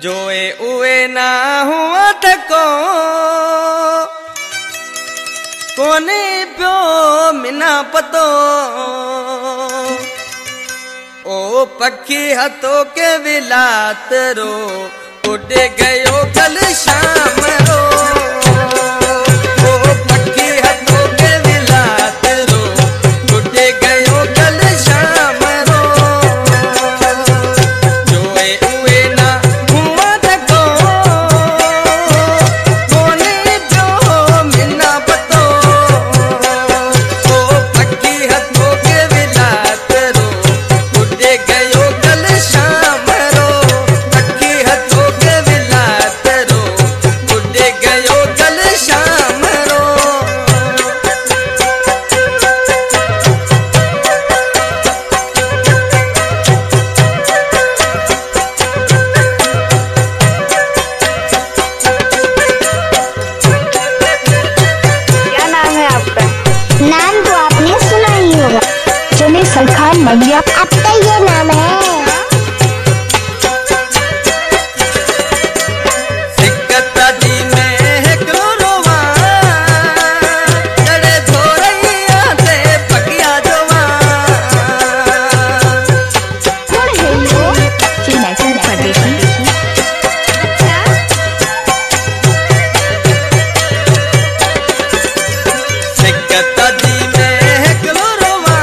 जोए उए ना हुआ तको कोने प्यो मिना पतो ओ पखी हथों के विलात रो उड़ गयो कल शाम रो ओ पखी हथों के विलात रो उड़ गयो कल शाम रो जोए उए ना हुआ तको कोने प्यो मिना पतो ओ पखी हथों के विलात रो उड़ गयो कल शाम रो पखी हथों के विलात रो उड़ गयो कल शाम रो। क्या नाम है आपका? नाम तो आपने सुना ही होगा, चले सरखान मलिया। अब तो ये नाम है। सिकता दी में है क्रोरोवा जड़े धोरैया ते पकिया जोवा कौन है यो? चेन्नई परदेशी। सिकता दी में है क्रोरोवा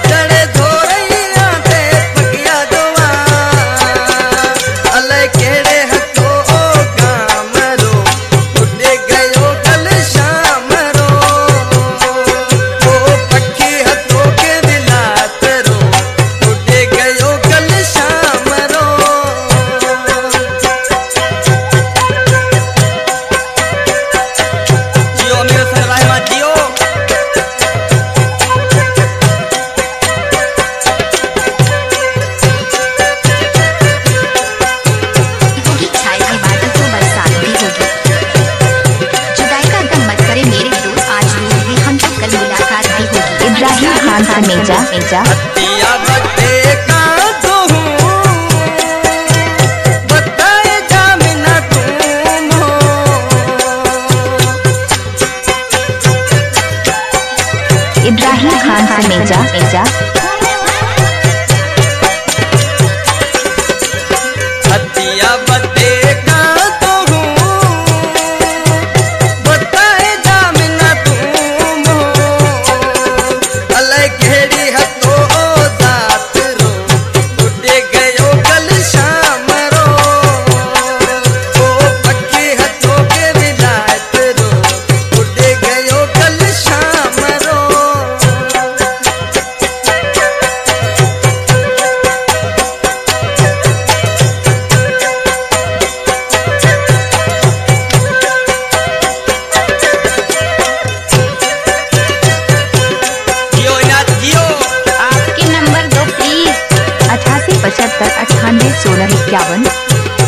जड़े धोरैया ते पकिया जोवा अले केड़े हथों ओ काम रो उड़ गयो कल शाम रो ओ पखी हथों के विलात रो उड़ गयो कल शाम रो। जियो मेरे संग रहमा जियो। होगी छाई की बादल तो बरसात भी होगी। जुदाई का गम मत करे मेरे दोस्त, आज रूठ भी हम तो कल मुलाकात भी होगी। इब्राहिम खान समेजा। हत्या बटे का तो हूँ बताए जामिना तुम हो इब्राहिम खान समेजा। हत्या बटे का तो हूँ बताए जामिना तुम हो अले घेड़ी हथो दात रो उड़ गयो कल शाम रो ओ पक्की हथों के विलायत रो उड़ गयो कल शाम रो। जियो इनात जियो। आपके नंबर दो प्लीज। 88 75 98 16 51।